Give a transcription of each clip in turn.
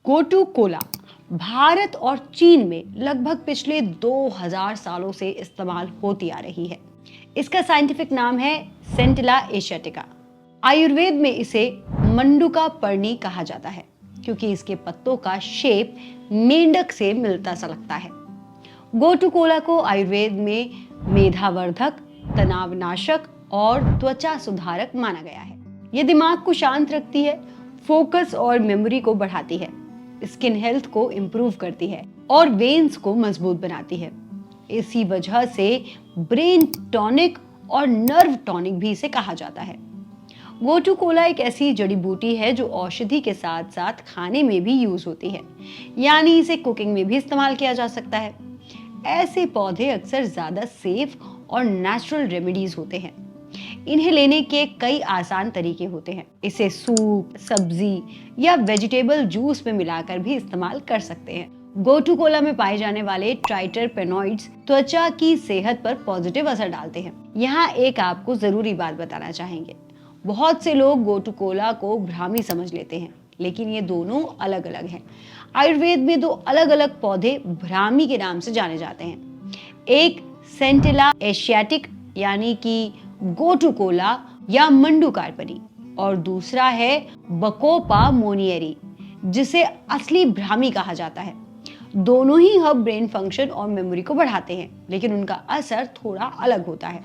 Gotu Cola Bharat और चीन में लगभग पिछले 2000 सालों से इस्तेमाल होती आ रही है। इसका साइंटिफिक नाम है सेंटिला एशियाटिका। आयुर्वेद में इसे मंडुका पर्णी कहा जाता है क्योंकि इसके पत्तों का शेप मेंढक से मिलता सा लगता है। गोटू कोला को आयुर्वेद में मेधावर्धक, तनावनाशक और त्वचा सुधारक माना गया है। ये दिमाग को शांत रखती है, फोकस और मेमोरी को बढ़ाती है, स्किन हेल्थ को इम्प्रूव करती है और वेन्स को मजबूत बनाती है। इसी वजह से ब्रेन टॉनिक और नर्व टॉनिक भी इसे कहा जाता है। गोटू कोला एक ऐसी जड़ी बूटी है जो औषधि के साथ साथ खाने में भी यूज होती है, यानी इसे कुकिंग में भी इस्तेमाल किया जा सकता है। ऐसे पौधे अक्सर ज्यादा सेफ और नेचुरल रेमेडीज होते हैं। इन्हें लेने के कई आसान तरीके होते हैं। इसे सूप, सब्जी या वेजिटेबल जूस में मिलाकर भी इस्तेमाल कर सकते हैं। गोटू कोला में पाए जाने वाले ट्राइटरपेनॉइड्स त्वचा की सेहत पर पॉजिटिव असर डालते हैं। यहाँ एक आपको जरूरी बात बताना चाहेंगे। बहुत से लोग गोटू कोला को ब्राह्मी समझ लेते हैं, लेकिन ये दोनों अलग अलग हैं। आयुर्वेद में दो अलग अलग पौधे ब्राह्मी के नाम से जाने जाते हैं। एक सेंटिला एशियाटिक यानी कि गोटू कोला या मंडुकारपनी और दूसरा है बकोपा मोनियरी जिसे असली ब्राह्मी कहा जाता है। दोनों ही हर्ब ब्रेन फंक्शन और मेमोरी को बढ़ाते हैं, लेकिन उनका असर थोड़ा अलग होता है।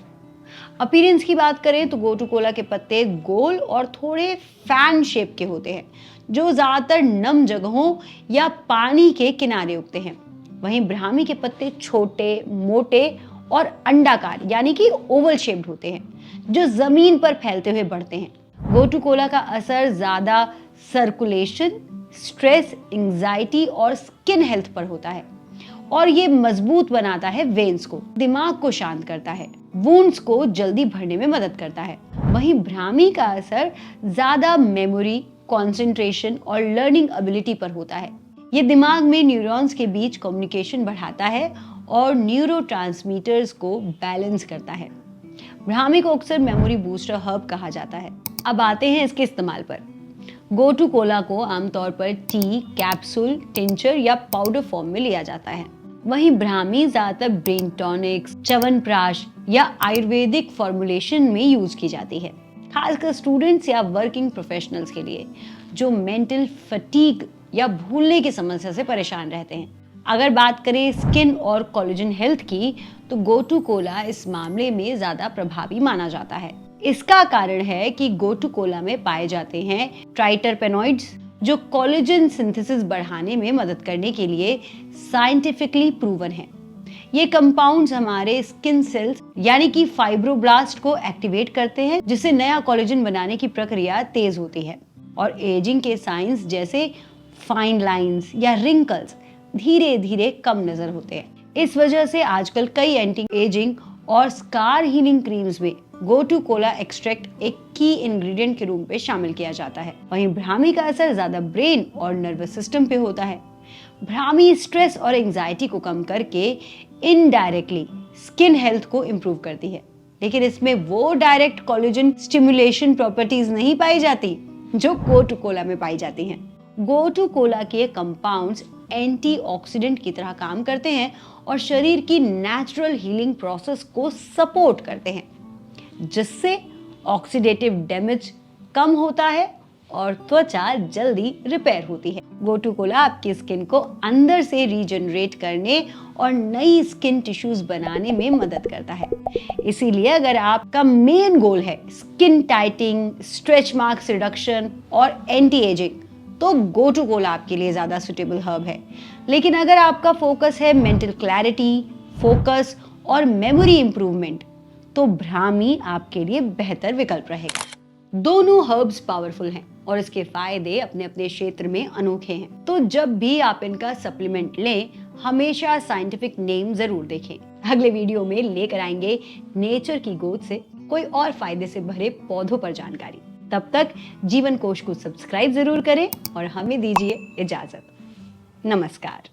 अपीयरेंस की बात करें तो गोटू कोला के पत्ते गोल और थोड़े फैन शेप के होते हैं, जो ज्यादातर नम जगहों या पानी के किनारे उगते हैं। वहीं ब्राह्मी के पत्ते छोटे, मोटे और अंडाकार यानी कि ओवल शेप्ड होते हैं, जो जमीन पर फैलते हुए बढ़ते हैं। गोटू कोला का असर ज्यादा सर्कुलेशन, स्ट्रेस, एंजाइटी और स्किन हेल्थ पर होता है और ये मजबूत बनाता है वेन्स को, दिमाग को शांत करता है, वुंड्स को जल्दी भरने में मदद करता है। वहीं ब्राह्मी का असर ज्यादा मेमोरी, कंसंट्रेशन और लर्निंग एबिलिटी पर होता है। ये दिमाग में न्यूरॉन्स के बीच कम्युनिकेशन बढ़ाता है और न्यूरोट्रांसमीटर्स को बैलेंस करता है। ब्राह्मी को अक्सर मेमोरी बूस्टर हर्ब कहा जाता है। अब आते हैं इसके इस्तेमाल पर। गोटू कोला को आमतौर पर टी, कैप्सूल, टिंचर या पाउडर फॉर्म में लिया जाता है। वहीं ब्राह्मी ज्यादातर ब्रेन टॉनिक्स, च्यवनप्राश या आयुर्वेदिक फॉर्मुलेशन में यूज की जाती है, खासकर स्टूडेंट्स या वर्किंग प्रोफेशनल्स के लिए जो मेंटल फटीग या भूलने की समस्या से परेशान रहते हैं। अगर बात करें स्किन और कोलेजन हेल्थ की, तो गोटू कोला इस मामले में ज्यादा प्रभावी माना जाता है। इसका कारण है कि गोटू कोला में पाए जाते हैं ट्राइटरपेनॉइड्स जो कोलेजन सिंथेसिस बढ़ाने में मदद करने के लिए साइंटिफिकली प्रूवन है। ये कंपाउंड्स हमारे स्किन सेल्स यानी कि फाइब्रोब्लास्ट को एक्टिवेट करते हैं, जिससे नया कोलेजन बनाने की प्रक्रिया तेज होती है और एजिंग के साइंस जैसे फाइन लाइंस या रिंकल्स धीरे धीरे कम नजर होते हैं। इस वजह से आजकल कई एंटी एजिंग और स्कार हीलिंग क्रीम्स में गोटू कोला एक्सट्रैक्ट एक की इंग्रेडिएंट के रूप में शामिल किया जाता है। वहीं ब्राह्मी का असर ज्यादा ब्रेन और नर्वस सिस्टम पे होता है। ब्राह्मी स्ट्रेस और एंजाइटी को कम करके इनडायरेक्टली स्किन हेल्थ को इम्प्रूव करती है, लेकिन इसमें वो डायरेक्ट कोलेजन स्टिमुलेशन प्रॉपर्टीज नहीं पाई जाती जो गोटू कोला में पाई जाती हैं। गोटू कोला के कंपाउंड्स एंटीऑक्सीडेंट की तरह काम करते हैं और शरीर की नेचुरल हीलिंग प्रोसेस को सपोर्ट करते हैं, जिससे ऑक्सीडेटिव डैमेज कम होता है और त्वचा जल्दी रिपेयर होती है। गोटू कोला आपकी स्किन को अंदर से रीजनरेट करने और नई स्किन टिश्यूज बनाने में मदद करता है। इसीलिए अगर आपका मेन गोल है स्किन टाइटिंग, स्ट्रेच मार्क्स रिडक्शन और एंटी एजिंग, तो गोटू कोला आपके लिए ज्यादा सुटेबल हर्ब है। लेकिन अगर आपका फोकस है मेंटल क्लैरिटी, फोकस और मेमोरी इंप्रूवमेंट, तो ब्राह्मी आपके लिए बेहतर विकल्प रहेगा। दोनों हर्ब्स पावरफुल हैं और इसके फायदे अपने अपने क्षेत्र में अनोखे हैं। तो जब भी आप इनका सप्लीमेंट लें, हमेशा साइंटिफिक नेम जरूर देखें। अगले वीडियो में लेकर आएंगे नेचर की गोद से कोई और फायदे से भरे पौधों पर जानकारी। तब तक जीवन कोश को सब्सक्राइब जरूर करें और हमें दीजिए इजाजत। नमस्कार।